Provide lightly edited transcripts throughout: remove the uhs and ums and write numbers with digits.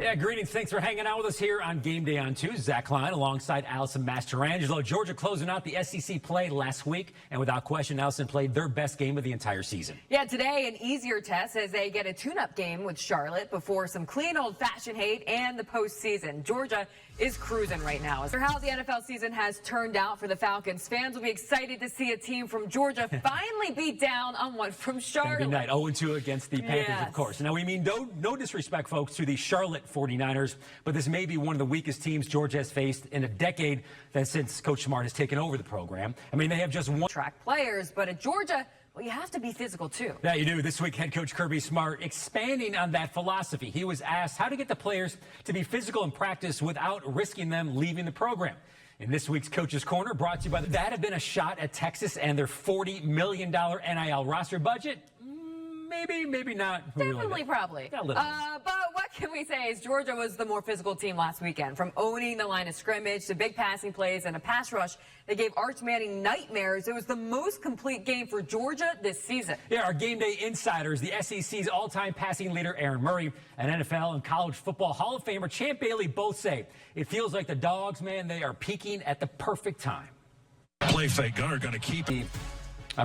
Yeah, greetings. Thanks for hanging out with us here on Game Day on 2. Zach Klein alongside Allison Mastrangelo. Georgia closing out the SEC play last week, and without question, Allison played their best game of the entire season. Yeah, today an easier test as they get a tune-up game with Charlotte before some clean old-fashioned hate and the postseason. Georgia is cruising right now. As for how the NFL season has turned out for the Falcons, fans will be excited to see a team from Georgia finally beat down on one from Charlotte. Good night, 0-2 against the Panthers, of course. Now, we mean no disrespect, folks, to the Charlotte 49ers, but this may be one of the weakest teams Georgia has faced in a decade since Coach Smart has taken over the program. I mean, they have just one track players, but at Georgia, well, you have to be physical, too. Yeah, you do. This week, head coach Kirby Smart expanding on that philosophy. He was asked how to get the players to be physical in practice without risking them leaving the program. In this week's Coach's Corner, brought to you by that have been a shot at Texas and their $40 million NIL roster budget. Maybe not. Definitely, probably. But what can we say is Georgia was the more physical team last weekend. From owning the line of scrimmage to big passing plays and a pass rush that gave Arch Manning nightmares. It was the most complete game for Georgia this season. Yeah, our Game Day insiders, the SEC's all-time passing leader Aaron Murray and NFL and college football Hall of Famer Champ Bailey both say it feels like the Dogs, man, they are peaking at the perfect time. Play fake gunner going to keep him.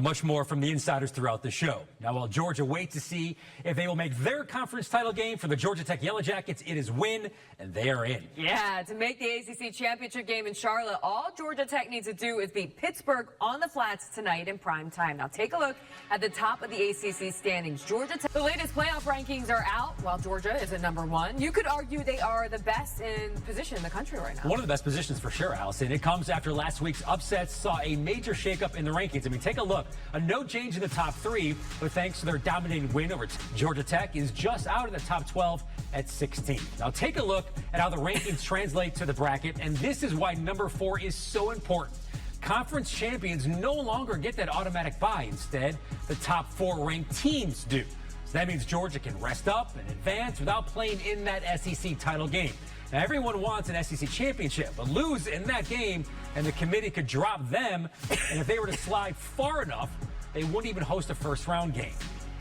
Much more from the insiders throughout the show. Now, while Georgia waits to see if they will make their conference title game for the Georgia Tech Yellow Jackets, it is win, and they are in. Yeah, to make the ACC championship game in Charlotte, all Georgia Tech needs to do is beat Pittsburgh on the flats tonight in prime time. Now, take a look at the top of the ACC standings. Georgia Tech, the latest playoff rankings are out, while Georgia is at #1. You could argue they are the best in position in the country right now. One of the best positions for sure, Allison. It comes after last week's upsets saw a major shakeup in the rankings. I mean, take a look. A no change in the top 3, but thanks to their dominating win over Georgia Tech is just out of the top 12 at 16. Now take a look at how the rankings translate to the bracket, and this is why number 4 is so important. Conference champions no longer get that automatic bye. Instead, the top 4 ranked teams do. So that means Georgia can rest up and advance without playing in that SEC title game. Now, everyone wants an SEC championship, but lose in that game, and the committee could drop them. And if they were to slide far enough, they wouldn't even host a first-round game.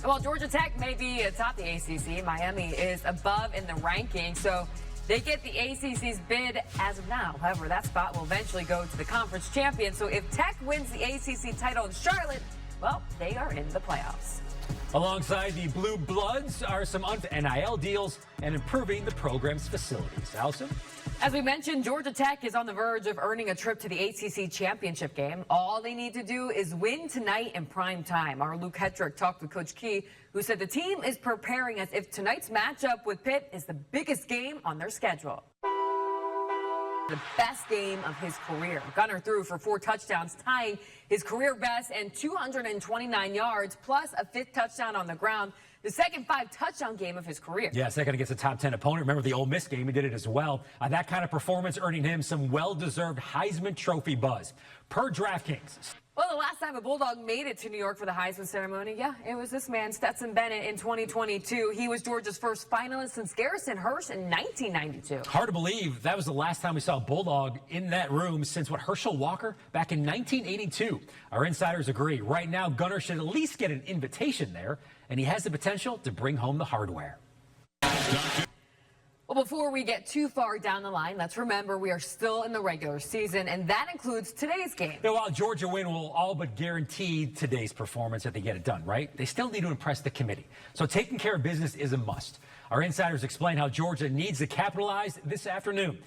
Well, Georgia Tech may be atop the ACC. Miami is above in the rankings, so they get the ACC's bid as of now. However, that spot will eventually go to the conference champion. So if Tech wins the ACC title in Charlotte, well, they are in the playoffs. Alongside the Blue Bloods are some NIL deals and improving the program's facilities. Allison? As we mentioned, Georgia Tech is on the verge of earning a trip to the ACC championship game. All they need to do is win tonight in prime time. Our Luke Hetrick talked with Coach Key, who said the team is preparing as if tonight's matchup with Pitt is the biggest game on their schedule. The best game of his career. Gunner threw for 4 touchdowns, tying his career best and 229 yards, plus a 5th touchdown on the ground. The second 5-touchdown game of his career. Yeah, second against a top 10 opponent. Remember the Ole Miss game, he did it as well. That kind of performance earning him some well-deserved Heisman Trophy buzz. Per DraftKings. Well, the last time a Bulldog made it to New York for the Heisman ceremony, yeah, it was this man, Stetson Bennett, in 2022. He was Georgia's first finalist since Garrison Hirsch in 1992. Hard to believe that was the last time we saw a Bulldog in that room since Herschel Walker back in 1982. Our insiders agree. Right now, Gunner should at least get an invitation there, and he has the potential to bring home the hardware. Well, before we get too far down the line, let's remember we are still in the regular season, and that includes today's game. Now, while Georgia win will all but guarantee today's performance if they get it done, right? They still need to impress the committee. So taking care of business is a must. Our insiders explain how Georgia needs to capitalize this afternoon.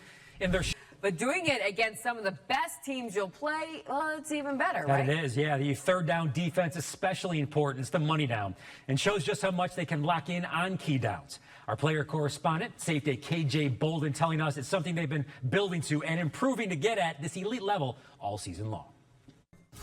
But doing it against some of the best teams you'll play, well, it's even better, right? That it is, yeah. The third down defense is especially important. It's the money down and shows just how much they can lock in on key downs. Our player correspondent, safety KJ Bolden, telling us it's something they've been building to and improving to get at this elite level all season long.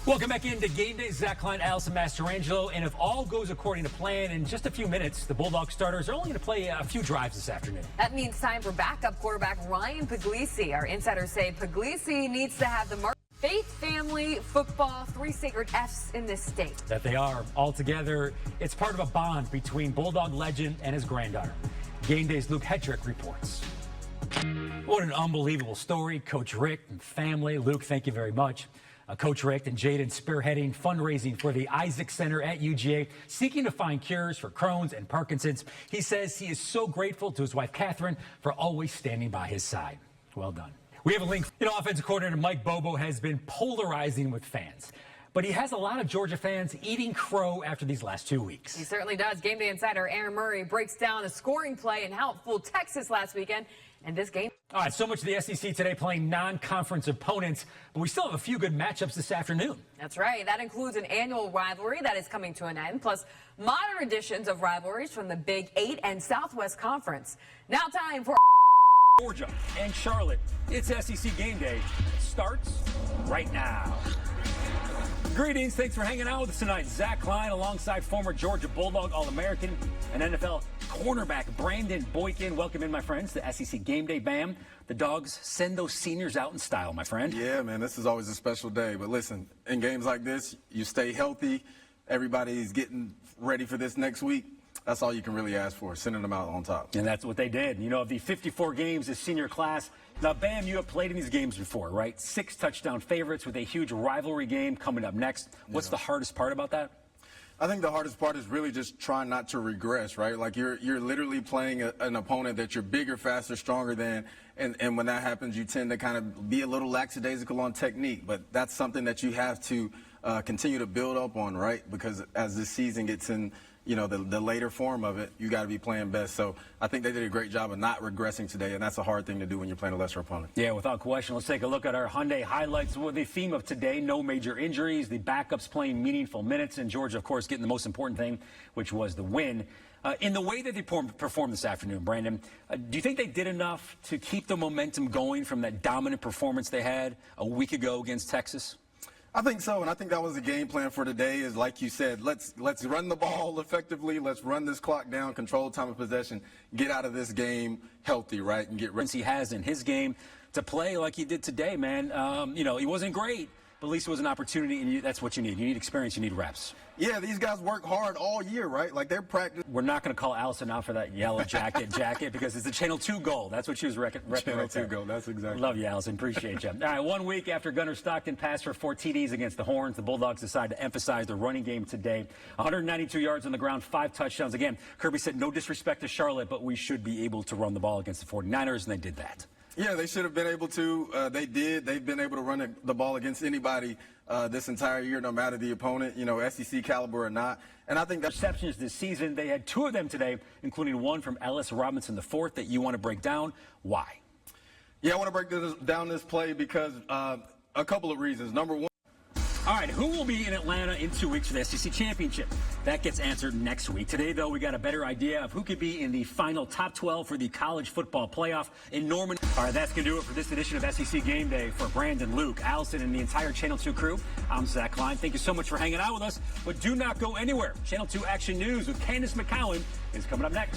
Welcome back into Game Day. Zach Klein, Allison Mastrangelo, and if all goes according to plan, in just a few minutes, the Bulldog starters are only going to play a few drives this afternoon. That means time for backup quarterback Ryan Puglisi. Our insiders say Puglisi needs to have the faith, family, football, 3 sacred F's in this state. That they are. Altogether, it's part of a bond between Bulldog legend and his granddaughter. Game Day's Luke Hetrick reports. What an unbelievable story. Coach Rick and family. Luke, thank you very much. Coach Rick and Jaden spearheading fundraising for the Isaac Center at UGA, seeking to find cures for Crohn's and Parkinson's. He says he is so grateful to his wife, Catherine, for always standing by his side. Well done. We have a link. Offensive coordinator Mike Bobo has been polarizing with fans, but he has a lot of Georgia fans eating crow after these last 2 weeks. He certainly does. Game Day Insider Aaron Murray breaks down the scoring play and how it fooled Texas last weekend and this game. All right, so much of the SEC today playing non-conference opponents, but we still have a few good matchups this afternoon. That's right. That includes an annual rivalry that is coming to an end, plus modern editions of rivalries from the Big 8 and Southwest Conference. Now time for Georgia and Charlotte. It's SEC Game Day. It starts right now. Greetings. Thanks for hanging out with us tonight. Zach Klein alongside former Georgia Bulldog All-American and NFL cornerback Brandon Boykin. Welcome in, my friends, to SEC Game Day. Bam. The Dogs send those seniors out in style, my friend. Yeah, man, this is always a special day. But listen, in games like this, you stay healthy. Everybody's getting ready for this next week. That's all you can really ask for, sending them out on top. And that's what they did. Of the 54 games this senior class, now, Bam, you have played in these games before, right? 6 touchdown favorites with a huge rivalry game coming up next. What's the hardest part about that? I think the hardest part is really just trying not to regress, right? Like you're literally playing an opponent that you're bigger, faster, stronger than, and when that happens, you tend to kind of be a little lackadaisical on technique. But that's something that you have to continue to build up on, right? Because as this season gets in, the later form of it, you got to be playing best. So I think they did a great job of not regressing today, and that's a hard thing to do when you're playing a lesser opponent. Yeah, without question. Let's take a look at our Hyundai highlights. Well, the theme of today, no major injuries, the backups playing meaningful minutes, and Georgia, of course, getting the most important thing, which was the win. In the way that they performed this afternoon, Brandon, do you think they did enough to keep the momentum going from that dominant performance they had a week ago against Texas? I think so, and I think that was the game plan for today is, like you said, let's run the ball effectively, let's run this clock down, control time of possession, get out of this game healthy, right, and get ready. He has in his game to play like he did today, man. He wasn't great, but at least it was an opportunity, and that's what you need. You need experience, you need reps. Yeah, these guys work hard all year, right? Like they're practicing. We're not going to call Allison out for that yellow jacket because it's the Channel 2 goal. That's what she was repping. Channel 2 goal, that's exactly. Love you, Allison. Appreciate you. All right, 1 week after Gunnar Stockton passed for 4 TDs against the Horns, the Bulldogs decided to emphasize their running game today. 192 yards on the ground, 5 touchdowns. Again, Kirby said no disrespect to Charlotte, but we should be able to run the ball against the 49ers, and they did that. Yeah, they should have been able to. They did. They've been able to run the ball against anybody this entire year, no matter the opponent, SEC caliber or not. And I think that receptions this season, they had 2 of them today, including one from Ellis Robinson IV that you want to break down. Why? Yeah, I want to break down this play because a couple of reasons. Number one. All right, who will be in Atlanta in 2 weeks for the SEC Championship? That gets answered next week. Today, though, we got a better idea of who could be in the final top 12 for the college football playoff in Norman. All right, that's going to do it for this edition of SEC Game Day. For Brandon, Luke, Allison, and the entire Channel 2 crew, I'm Zach Klein. Thank you so much for hanging out with us, but do not go anywhere. Channel 2 Action News with Candace McCowan is coming up next.